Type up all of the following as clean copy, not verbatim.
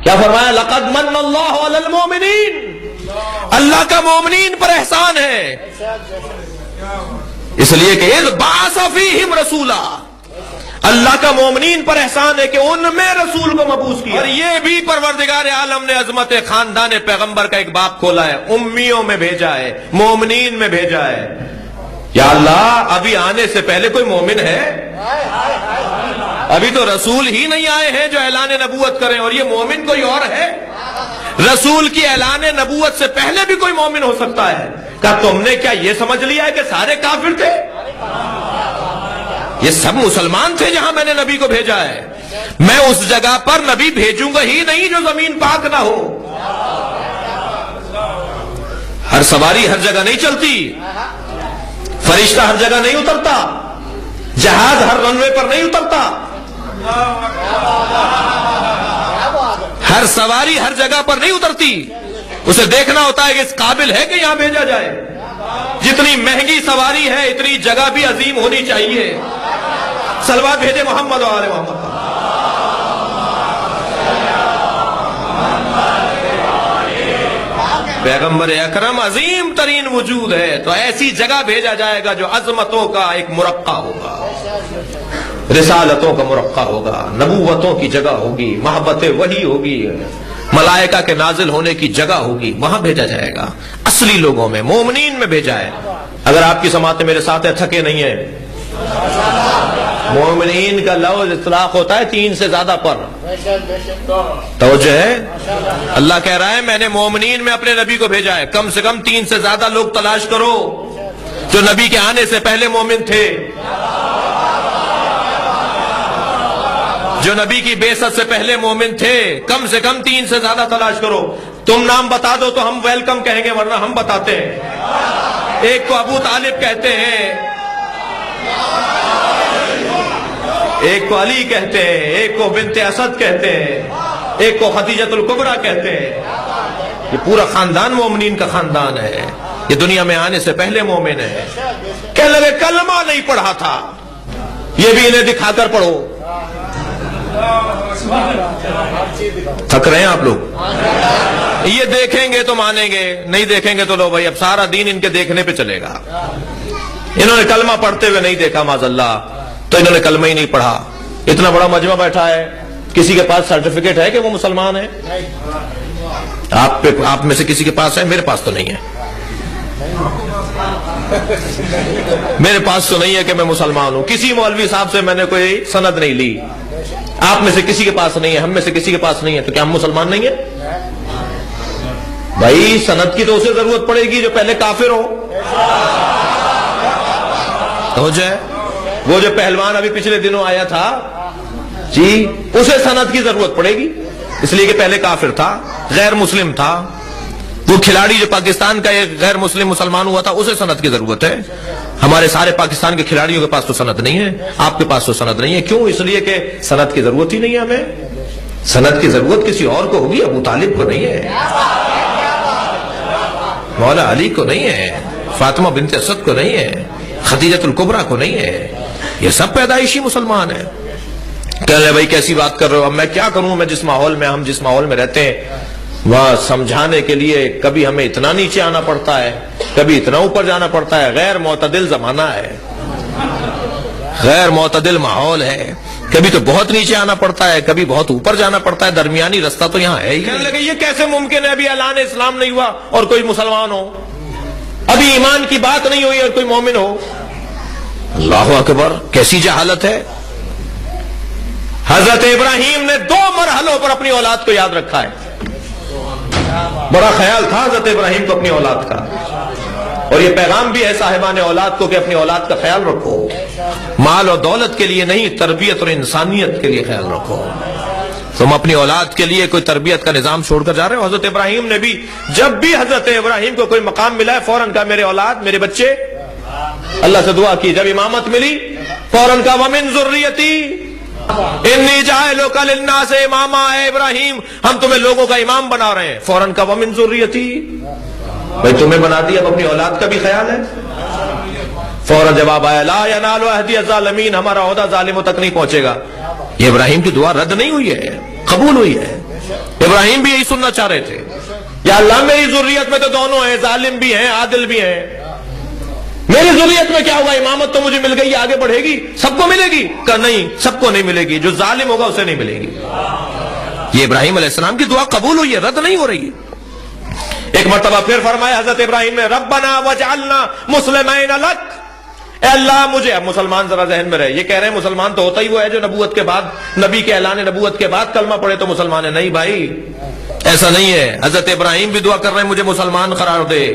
کیا فرمایا؟ لقد من اللہ علی المؤمنین، اللہ کا مومنین پر احسان ہے، اس لیے کہ اذ بعث فیہم رسولا، اللہ کا مومنین پر احسان ہے کہ ان میں رسول کو مبعوث کیا۔ اور یہ بھی پروردگار عالم نے عظمت خاندان پیغمبر کا ایک باب کھولا ہے، امیوں میں بھیجا ہے، مومنین میں بھیجا ہے۔ یا اللہ، ابھی آنے سے پہلے کوئی مومن ہے؟ ابھی تو رسول ہی نہیں آئے ہیں جو اعلان نبوت کریں، اور یہ مومن کوئی اور ہے؟ رسول کی اعلان نبوت سے پہلے بھی کوئی مومن ہو سکتا ہے؟ کہا تم نے کیا یہ سمجھ لیا ہے کہ سارے کافر تھے؟ یہ سب مسلمان تھے جہاں میں نے نبی کو بھیجا ہے۔ میں اس جگہ پر نبی بھیجوں گا ہی نہیں جو زمین پاک نہ ہو۔ ہر سواری ہر جگہ نہیں چلتی، فرشتہ ہر جگہ نہیں اترتا، جہاز ہر رن وے پر نہیں اترتا، ہر سواری ہر جگہ پر نہیں اترتی۔ اسے دیکھنا ہوتا ہے کہ اس قابل ہے کہ یہاں بھیجا جائے۔ جتنی مہنگی سواری ہے اتنی جگہ بھی عظیم ہونی چاہیے۔ صلوات بھیجے محمد و آل محمد۔ پیغمبر اکرم عظیم ترین وجود ہے، تو ایسی جگہ بھیجا جائے گا جو عظمتوں کا ایک مرقع ہوگا، رسالتوں کا مرقع ہوگا، نبوتوں کی جگہ ہوگی، محبت وحی ہوگی، ملائکہ کے نازل ہونے کی جگہ ہوگی، وہاں بھیجا جائے گا۔ اصلی لوگوں میں، مومنین میں بھیجا ہے۔ اگر آپ کی سماعتیں میرے ساتھ ہے، تھکے نہیں ہیں، مومنین کا لفظ اطلاق ہوتا ہے 3 سے زیادہ پر۔ توجہ ہے، اللہ کہہ رہا ہے میں نے مومنین میں اپنے نبی کو بھیجا ہے، کم سے کم 3 سے زیادہ لوگ تلاش کرو جو نبی کے آنے سے پہلے مومن تھے، جو نبی کی بعثت سے پہلے مومن تھے، کم سے کم 3 سے زیادہ تلاش کرو۔ تم نام بتا دو تو ہم ویلکم کہیں گے، ورنہ ہم بتاتے ہیں۔ ایک کو ابو طالب کہتے ہیں، ایک کو علی کہتے ہیں، ایک کو بنت اسد کہتے ہیں، ایک کو خدیجۃ الکبریٰ کہتے ہیں۔ یہ پورا خاندان مومنین کا خاندان ہے، یہ دنیا میں آنے سے پہلے مومن ہے۔ کہنے لگے کلمہ نہیں پڑھا تھا، یہ بھی انہیں دکھا کر پڑھو۔ تھک رہے ہیں آپ لوگ؟ یہ دیکھیں گے تو مانیں گے، نہیں دیکھیں گے تو لو بھائی اب سارا دین ان کے دیکھنے پہ چلے گا۔ انہوں نے کلمہ پڑھتے ہوئے نہیں دیکھا معاذ اللہ، تو انہوں نے کلمہ ہی نہیں پڑھا۔ اتنا بڑا مجمع بیٹھا ہے، کسی کے پاس سرٹیفکیٹ ہے کہ وہ مسلمان ہے؟ آپ میں سے کسی کے پاس ہے؟ میرے پاس تو نہیں ہے، میرے پاس تو نہیں ہے کہ میں مسلمان ہوں۔ کسی مولوی صاحب سے میں نے کوئی سند نہیں لی، آپ میں سے کسی کے پاس نہیں ہے، ہم میں سے کسی کے پاس نہیں ہے، تو کیا ہم مسلمان نہیں ہیں؟ بھائی سند کی تو اسے ضرورت پڑے گی جو پہلے کافر ہو۔ ہو جائے وہ جو پہلوان ابھی پچھلے دنوں آیا تھا جی، اسے سند کی ضرورت پڑے گی، اس لیے کہ پہلے کافر تھا، غیر مسلم تھا۔ وہ کھلاڑی جو پاکستان کا ایک غیر مسلم مسلمان ہوا تھا، اسے سند کی ضرورت ہے۔ ہمارے سارے پاکستان کے کھلاڑیوں کے پاس تو سند نہیں ہے، آپ کے پاس تو سند نہیں ہے۔ کیوں؟ اس لیے کہ سند کی ضرورت ہی نہیں ہے ہمیں۔ سند کی ضرورت کسی اور کو ہوگی، ابو طالب کو نہیں ہے، مولا علی کو نہیں ہے، فاطمہ بنت اسد کو نہیں ہے، خدیجۃ الکبریٰ کو نہیں ہے۔ یہ سب پیدائشی مسلمان ہیں۔ کہہ رہے بھائی کیسی بات کر رہے ہو؟ اب میں کیا کروں؟ میں جس ماحول میں، ہم جس ماحول میں رہتے ہیں وہاں سمجھانے کے لیے کبھی ہمیں اتنا نیچے آنا پڑتا ہے، کبھی اتنا اوپر جانا پڑتا ہے۔ غیر معتدل زمانہ ہے، غیر معتدل ماحول ہے، کبھی تو بہت نیچے آنا پڑتا ہے، کبھی بہت اوپر جانا پڑتا ہے، درمیانی رستہ تو یہاں ہے ہی۔ کہنے لگے یہ کیسے ممکن ہے ابھی اعلان اسلام نہیں ہوا اور کوئی مسلمان ہو، ابھی ایمان کی بات نہیں ہوئی اور کوئی مومن ہو؟ اللہ اکبر، کیسی جہالت ہے۔ حضرت ابراہیم نے 2 مرحلوں پر اپنی اولاد کو یاد رکھا ہے۔ بڑا خیال تھا حضرت ابراہیم کو اپنی اولاد کا، اور یہ پیغام بھی ہے صاحبان اولاد کو کہ اپنی اولاد کا خیال رکھو، مال اور دولت کے لیے نہیں، تربیت اور انسانیت کے لیے خیال رکھو۔ تم اپنی اولاد کے لیے کوئی تربیت کا نظام چھوڑ کر جا رہے ہو؟ حضرت ابراہیم نے بھی، جب بھی حضرت ابراہیم کو کوئی مقام ملا ہے فوراً کہا میرے اولاد، میرے بچے، اللہ سے دعا کی۔ جب امامت ملی فوراً کہا ومن ذریتی انی جاعلک للناس اماما، اے ابراہیم ہم تمہیں لوگوں کا امام بنا رہے ہیں۔ فوراً کہا ومن ذریتی، بھائی تمہیں بنا دیا، اب اپنی اولاد کا بھی خیال ہے۔ فوراً جواب آیا لا ینال عہدی الظالمین، ہمارا عہدہ ظالموں تک نہیں پہنچے گا۔ یہ ابراہیم کی دعا رد نہیں ہوئی ہے، قبول ہوئی ہے۔ ابراہیم بھی یہی سننا چاہ رہے تھے، یا اللہ میری ذریت میں تو دونوں ہیں، ظالم بھی ہیں عادل بھی ہیں، میری ذریت میں کیا ہوگا، امامت تو مجھے مل گئی، آگے بڑھے گی، سب کو ملے گی؟ کہ نہیں، سب کو نہیں ملے گی، جو ظالم ہوگا اسے نہیں ملے گی۔ یہ ابراہیم علیہ السلام کی دعا قبول ہوئی ہے، رد نہیں ہو رہی ہے۔ ایک مرتبہ پھر فرمایا حضرت ابراہیم نے، ربنا وجعلنا مسلمین لک، اے اللہ مجھے، اب مسلمان ذرا ذہن میں رہے، یہ کہہ رہے ہیں مسلمان تو ہوتا ہی وہ ہے جو نبوت کے بعد، نبی کے اعلان نبوت کے بعد کلمہ پڑھے تو مسلمان ہے، نہیں بھائی ایسا نہیں ہے۔ حضرت ابراہیم بھی دعا کر رہے ہیں مجھے مسلمان قرار دے،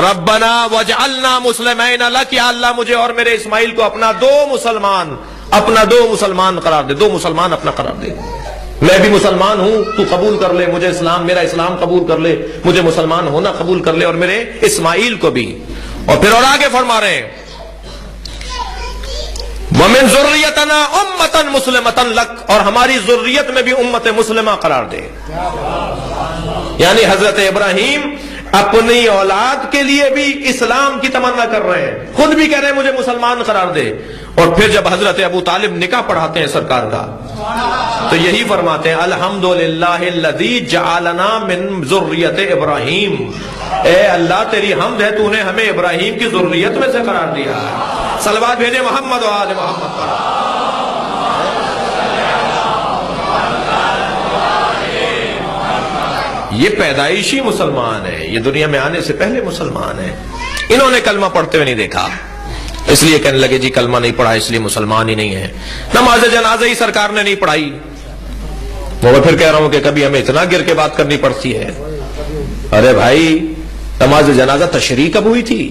ربنا وجعلنا مسلمین لک، یا اللہ مجھے اور میرے اسماعیل کو اپنا دو مسلمان قرار دے، دو مسلمان اپنا قرار دے، میں بھی مسلمان ہوں، تو قبول کر لے مجھے، اسلام میرا اسلام قبول کر لے، مجھے مسلمان ہونا قبول کر لے، اور میرے اسماعیل کو بھی۔ اور پھر اور آگے فرما رہے ہیں وَمِن ذُرِّيَّتَنَا أُمَّةً مُسْلِمَةً لَكَ، اور ہماری ذریت میں بھی امت مسلمہ قرار دے۔ یعنی حضرت ابراہیم اپنی اولاد کے لیے بھی اسلام کی تمنا کر رہے ہیں، خود بھی کہہ رہے ہیں مجھے مسلمان قرار دے، اور پھر جب حضرت ابو طالب نکاح پڑھاتے ہیں سرکار کا تو یہی فرماتے ہیں الحمدللہ الذی جعلنا من ذریت ابراہیم، اے اللہ تیری حمد ہے تو نے ہمیں ابراہیم کی ذریت میں سے قرار دیا ہے۔ صلوات بھیجے محمد و آل محمد پر۔ یہ پیدائشی مسلمان ہے، یہ دنیا میں آنے سے پہلے مسلمان ہے، انہوں نے کلمہ پڑھتے ہوئے نہیں دیکھا، اس لیے کہنے لگے جی کلمہ نہیں پڑھا اس لیے مسلمان ہی نہیں ہے۔ نماز جنازہ ہی سرکار نے نہیں پڑھائی، میں پھر کہہ رہا ہوں کہ کبھی ہمیں اتنا گر کے بات کرنی پڑتی ہے۔ ارے بھائی نماز جنازہ تشریع کب ہوئی تھی؟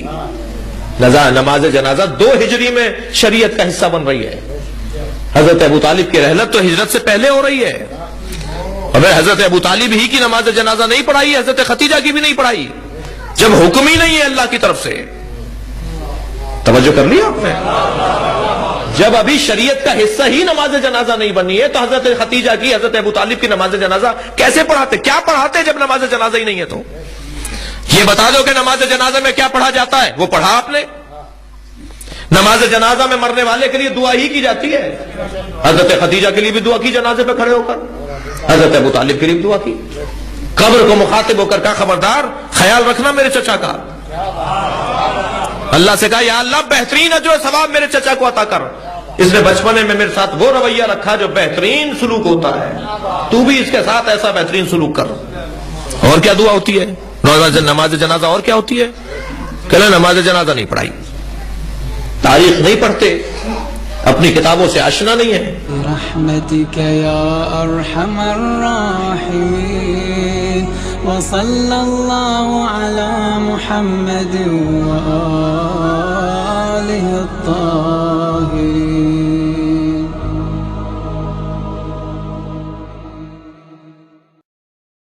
نماز جنازہ 2 ہجری میں شریعت کا حصہ بن رہی ہے، حضرت ابو طالب کی رحلت تو ہجرت سے پہلے ہو رہی ہے، ابھی حضرت ابو طالب ہی کی نماز جنازہ نہیں پڑھائی، حضرت ختیجہ کی بھی نہیں پڑھائی، جب حکم ہی نہیں ہے اللہ کی طرف سے۔ توجہ کر لیا آپ نے؟ جب ابھی شریعت کا حصہ ہی نماز جنازہ نہیں بنی ہے تو حضرت ختیجہ کی، حضرت ابو طالب کی نماز جنازہ کیسے پڑھاتے، کیا پڑھاتے جب نماز جنازہ ہی نہیں ہے؟ تو یہ بتا دو کہ نماز جنازہ میں کیا پڑھا جاتا ہے، وہ پڑھا آپ نے؟ نماز جنازہ میں مرنے والے کے لیے دعا ہی کی جاتی ہے، حضرت ختیجہ کے لیے بھی دعا کی جنازے پہ کھڑے ہو کر، حضرت ابو طالب کے لیے بھی دعا کی، قبر کو مخاطب ہو کر کہا خبردار خیال رکھنا میرے چچا کا، اللہ سے کہا یا اللہ بہترین اجر و ثواب میرے چچا کو عطا کر، اس نے بچپنے میں میرے ساتھ وہ رویہ رکھا جو بہترین سلوک ہوتا ہے، تو بھی اس کے ساتھ ایسا بہترین سلوک کر۔ اور کیا دعا ہوتی ہے نماز جنازہ؟ اور کیا ہوتی ہے؟ کہنا نماز جنازہ نہیں پڑھائی، تاریخ نہیں پڑھتے، اپنی کتابوں سے آشنا نہیں ہے۔ برحمتک یا ارحم الراحمین وصلی اللہ علی محمد وآلہ الطاہرین۔